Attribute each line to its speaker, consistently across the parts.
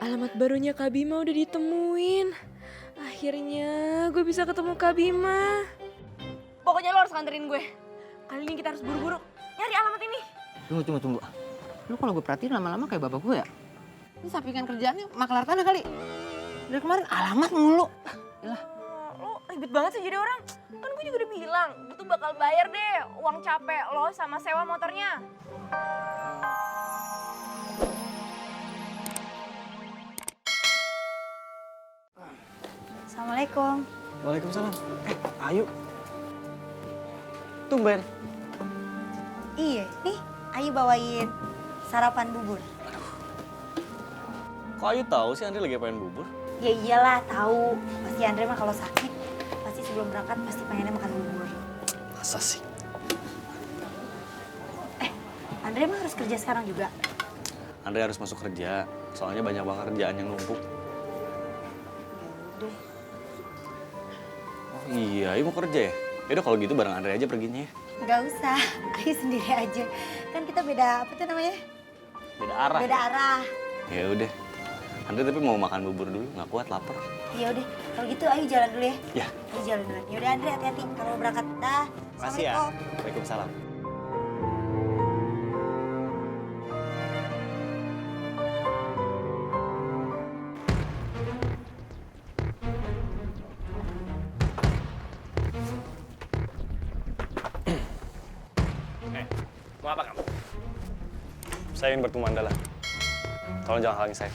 Speaker 1: Alamat barunya Kak Bima udah ditemuin. Akhirnya gue bisa ketemu Kak Bima. Pokoknya lo harus nganterin gue. Kali ini kita harus buru-buru nyari alamat ini.
Speaker 2: Tunggu. Lu kalau gue perhatiin lama-lama kayak bapak gue ya? Ini sampingan kerjaannya maklar tanah kali. Dari kemarin alamat mulu. Yalah.
Speaker 1: Lo ribet banget sih jadi orang. Kan gue juga udah bilang, gue tuh bakal bayar deh uang capek lo sama sewa motornya.
Speaker 3: Assalamualaikum.
Speaker 4: Waalaikumsalam. Ayu. Tumben.
Speaker 3: Iya, nih Ayu bawain sarapan bubur.
Speaker 4: Kok Ayu tahu sih Andre lagi pengen bubur?
Speaker 3: Ya iyalah tahu. Pasti Andre mah kalau sakit, pasti sebelum berangkat pasti pengennya makan bubur.
Speaker 4: Masa sih?
Speaker 3: Andre mah harus kerja sekarang juga.
Speaker 4: Andre harus masuk kerja. Soalnya banyak banget kerjaan yang numpuk.
Speaker 3: Udah.
Speaker 4: Oh iya, Ayu mau kerja ya? Yaudah kalau gitu bareng Andre aja perginya ya.
Speaker 3: Nggak usah, Ayu sendiri aja. Kan kita beda, apa tuh namanya?
Speaker 4: Beda arah.
Speaker 3: Beda arah.
Speaker 4: Ya udah. Andre tapi mau makan bubur dulu, nggak kuat lapar.
Speaker 3: Ya udah, kalau gitu Ayu jalan dulu ya.
Speaker 4: Ya.
Speaker 3: Ayu jalan dulu. Ya udah Andre hati-hati kalau mau berangkat. Dah.
Speaker 4: Makasih ya.
Speaker 3: Assalamualaikum.
Speaker 4: Waalaikumsalam.
Speaker 5: Mau apa kamu?
Speaker 4: Saya ingin bertemu Anda lah. Tolong jangan halangi saya.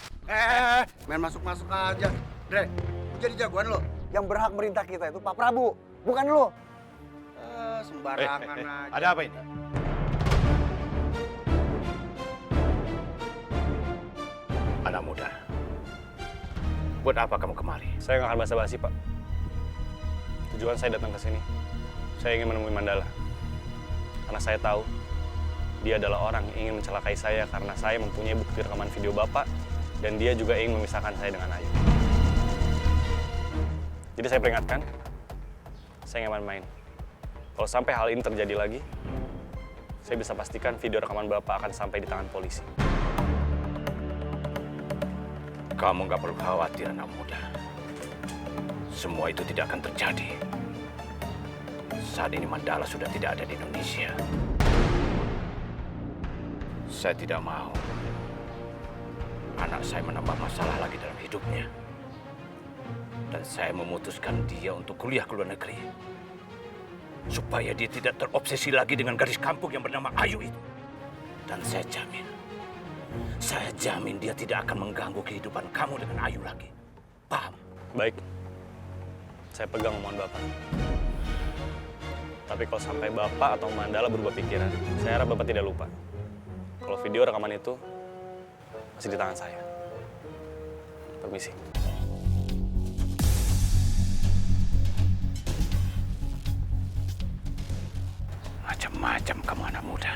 Speaker 6: Main masuk-masuk aja. Dre, jadi jagoan lo. Yang berhak merintah kita itu Pak Prabu, bukan lo. Sembarangan aja.
Speaker 5: Ada apa ini? Anak muda, buat apa kamu kemari?
Speaker 4: Saya nggak akan basa-basi, Pak. Tujuan saya datang ke sini, saya ingin menemui Mandala. Karena saya tahu, dia adalah orang yang ingin mencelakai saya karena saya mempunyai bukti rekaman video Bapak dan dia juga ingin memisahkan saya dengan Ayu. Jadi saya peringatkan, saya nggak main-main. Kalau sampai hal ini terjadi lagi, saya bisa pastikan video rekaman Bapak akan sampai di tangan polisi.
Speaker 5: Kamu nggak perlu khawatir, anak muda. Semua itu tidak akan terjadi. Saat ini Mandala sudah tidak ada di Indonesia. Saya tidak mau anak saya menambah masalah lagi dalam hidupnya. Dan saya memutuskan dia untuk kuliah ke luar negeri. Supaya dia tidak terobsesi lagi dengan gadis kampung yang bernama Ayu itu. Dan saya jamin dia tidak akan mengganggu kehidupan kamu dengan Ayu lagi. Paham?
Speaker 4: Baik, saya pegang omongan Bapak. Tapi kalau sampai Bapak atau Mandala berubah pikiran, saya harap Bapak tidak lupa. Kalau video rekaman itu masih di tangan saya. Permisi.
Speaker 5: Macam-macam kamu anak muda.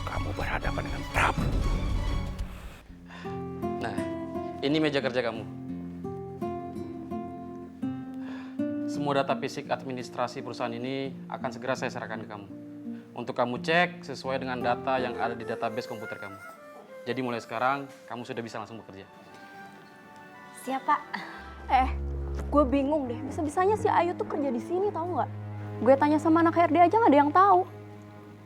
Speaker 5: Kamu berhadapan dengan Prabu.
Speaker 7: Nah, ini meja kerja kamu. Semua data fisik administrasi perusahaan ini akan segera saya serahkan ke kamu. Untuk kamu cek sesuai dengan data yang ada di database komputer kamu. Jadi mulai sekarang, kamu sudah bisa langsung bekerja.
Speaker 3: Siap, Pak.
Speaker 8: Gue bingung deh, bisa-bisanya si Ayu tuh kerja di sini, tahu nggak? Gue tanya sama anak HRD aja nggak ada yang tahu.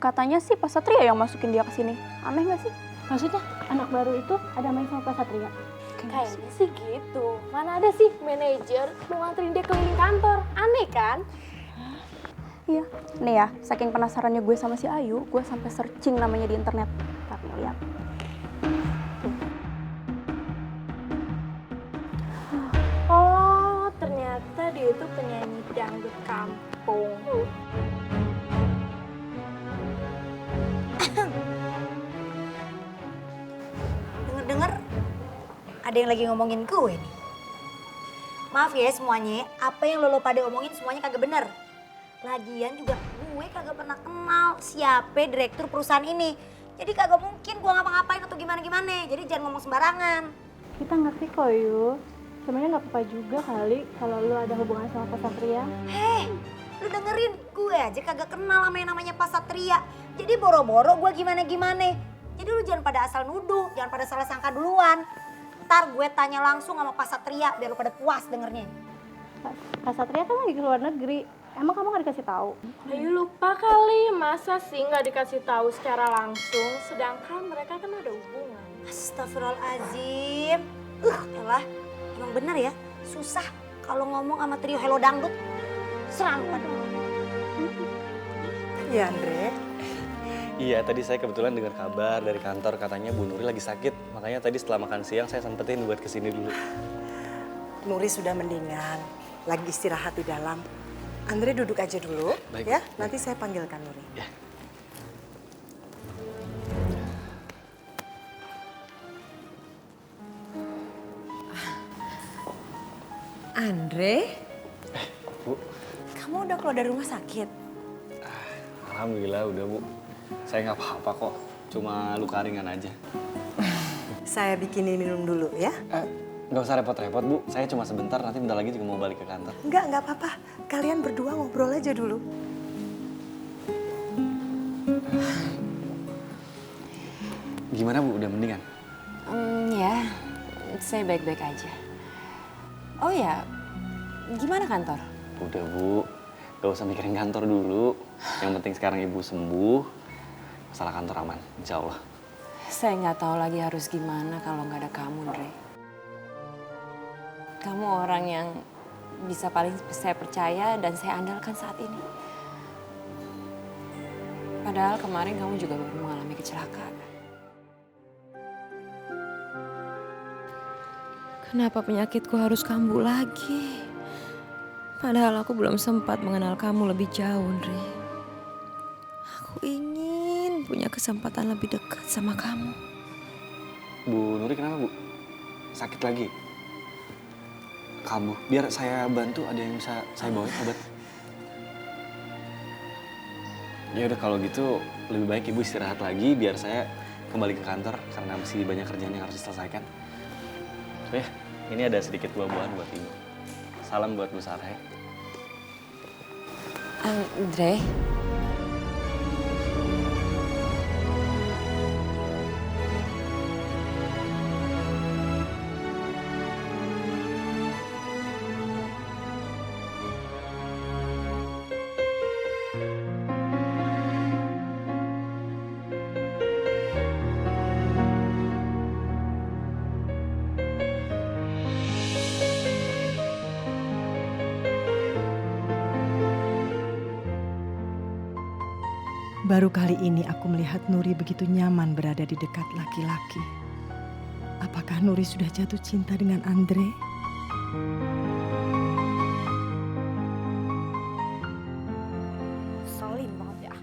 Speaker 8: Katanya sih Pak Satria yang masukin dia ke sini. Aneh nggak sih? Maksudnya anak baru itu ada main sama Pak Satria? Kayaknya sih gitu. Mana ada sih manajer mau nganterin dia keliling kantor? Aneh kan? Iya. Nih ya, saking penasarannya gue sama si Ayu, gue sampai searching namanya di internet. Tapi lihat. Oh, ternyata dia itu penyanyi dangdut kampung.
Speaker 3: Dengar-dengar ada yang lagi ngomongin gue nih. Maaf ya semuanya, apa yang lo pada omongin semuanya kagak bener. Lagian juga gue kagak pernah kenal siapa direktur perusahaan ini. Jadi kagak mungkin gue ngapa-ngapain atau gimana-gimana. Jadi jangan ngomong sembarangan.
Speaker 8: Kita ngerti kok, Yu. Sebenarnya nggak apa-apa juga kali kalau lu ada hubungan sama Pak Satria.
Speaker 3: Heh, lu dengerin gue aja kagak kenal sama yang namanya Pak Satria. Jadi boro-boro gue gimana-gimana. Jadi lu jangan pada asal nuduh, jangan pada salah sangka duluan. Ntar gue tanya langsung sama Pak Satria biar lu pada puas dengernya.
Speaker 8: Kak Satria kan lagi ke luar negeri. Emang kamu gak dikasih tahu?
Speaker 1: Ayo lupa kali, masa sih nggak dikasih tahu secara langsung, sedangkan mereka kan ada hubungan.
Speaker 3: Astagfirullahaladzim. Elah, emang bener ya, susah kalau ngomong sama trio Hello Dangdut. Selalu pada
Speaker 9: Iya Andre,
Speaker 4: Iya, tadi saya kebetulan dengar kabar dari kantor katanya Bu Nuri lagi sakit. Makanya tadi setelah makan siang saya sempetin buat kesini dulu.
Speaker 9: Nuri sudah mendingan, lagi istirahat di dalam. Andre duduk aja dulu,
Speaker 4: Baik,
Speaker 9: ya.
Speaker 4: baik.
Speaker 9: Nanti saya panggilkan Nuri.
Speaker 4: Ya.
Speaker 9: Andre,
Speaker 4: Bu,
Speaker 9: kamu udah keluar dari rumah sakit?
Speaker 4: alhamdulillah udah Bu. Saya nggak apa-apa kok, cuma luka ringan aja.
Speaker 9: Saya bikinin minum dulu ya.
Speaker 4: Nggak usah repot-repot Bu, saya cuma sebentar, nanti bentar lagi juga mau balik ke kantor.
Speaker 9: Enggak apa-apa. Kalian berdua ngobrol aja dulu.
Speaker 4: Gimana Bu, udah mendingan?
Speaker 10: Ya, saya baik-baik aja. Oh ya, gimana kantor?
Speaker 4: Udah Bu, gak usah mikirin kantor dulu. Yang penting sekarang Ibu sembuh, masalah kantor aman, insya Allah.
Speaker 10: Saya nggak tahu lagi harus gimana kalau nggak ada kamu, Dre. Kamu orang yang bisa paling saya percaya dan saya andalkan saat ini. Padahal kemarin kamu juga baru mengalami kecelakaan.
Speaker 1: Kenapa penyakitku harus kambuh lagi? Padahal aku belum sempat mengenal kamu lebih jauh, Andre. Aku ingin punya kesempatan lebih dekat sama kamu.
Speaker 4: Bu Nuri kenapa Bu? Sakit lagi? Kambuh, biar saya bantu, ada yang bisa saya bawain obat? Ya udah kalau gitu lebih baik Ibu istirahat lagi biar saya kembali ke kantor karena masih banyak kerjaan yang harus diselesaikan. Oh ya, ini ada sedikit buah-buahan buat Ibu. Salam buat Bu Sarah ya.
Speaker 10: Dre,
Speaker 9: Baru kali ini aku melihat Nuri begitu nyaman berada di dekat laki-laki. Apakah Nuri sudah jatuh cinta dengan Andre?
Speaker 3: Solim banget ya.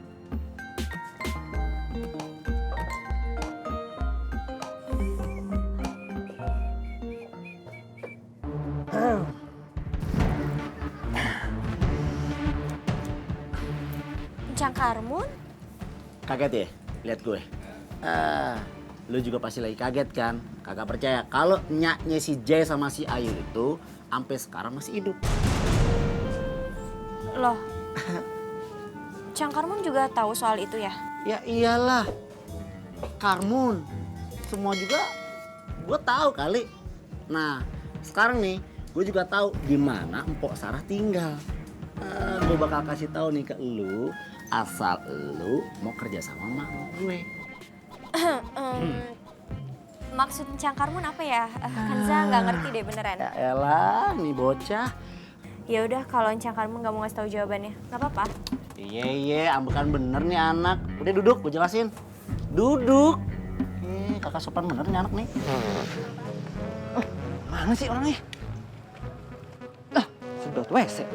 Speaker 1: Cang Karmun?
Speaker 11: Kaget ya lihat gue? Lu juga pasti lagi kaget kan? Kagak percaya kalau nyaknya si Jay sama si Ayu itu sampai sekarang masih hidup.
Speaker 1: Loh, Cang Karmun juga tahu soal itu ya?
Speaker 11: Ya iyalah, Karmun. Semua juga gue tahu kali. Nah sekarang nih gue juga tahu di mana Empok Sarah tinggal. Gue bakal kasih tahu nih ke lu asal lu mau kerja sama mak gue.
Speaker 1: Maksud Cang Karmun apa ya? Kanza nggak ngerti deh beneran.
Speaker 11: Ya elah, nih bocah.
Speaker 1: Ya udah kalau Cang Karmun nggak mau ngasih tahu jawabannya, nggak apa-apa.
Speaker 11: Iya, ambekan bener nih anak. Udah duduk, gue jelasin. Duduk. Kakak sopan bener nih anak nih. Mana sih orangnya? Sedot WC.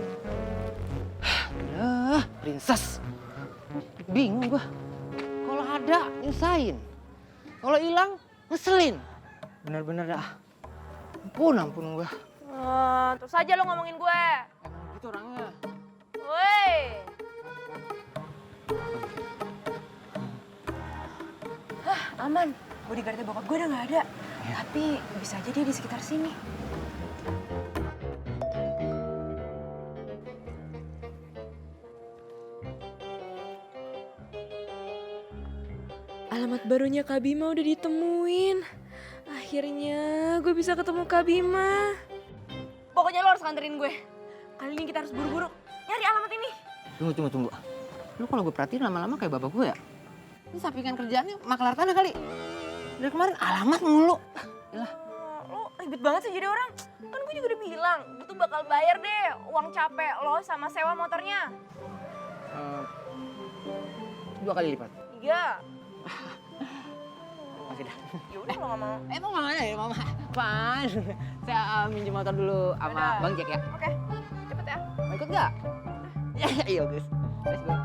Speaker 11: Princess. Bingung gua. Kalau ada, nyusahin. Kalau hilang, ngeselin. Bener-bener dah. Ampun gua.
Speaker 1: Terus aja lo ngomongin gue.
Speaker 11: Emang gitu orangnya.
Speaker 1: Woi. Aman, bodyguardnya bokap gue udah nggak ada. Tapi bisa aja dia di sekitar sini. Alamat barunya Kak Bima udah ditemuin. Akhirnya gue bisa ketemu Kak Bima.
Speaker 8: Pokoknya lo harus nganterin gue. Kali ini kita harus buru-buru nyari alamat ini.
Speaker 2: Tunggu. Lu kalau gue perhatiin lama-lama kayak bapak gue ya? Ini sampingan kerjaannya maklar tanah kali. Dari kemarin alamat mulu. Yalah.
Speaker 8: Lo ribet banget sih jadi orang. Kan gue juga udah bilang, gue tuh bakal bayar deh uang capek lo sama sewa motornya.
Speaker 2: 2 kali lipat.
Speaker 8: 3.
Speaker 2: Masih dah.
Speaker 8: Ya udah lo nggak mau.
Speaker 2: Mau mana ya mama? Apaan? Saya minjem motor dulu sama
Speaker 8: Yaudah.
Speaker 2: Bang Jack ya.
Speaker 8: Oke, cepet ya.
Speaker 2: Mau ikut nggak? Iya, Gus. Let's go.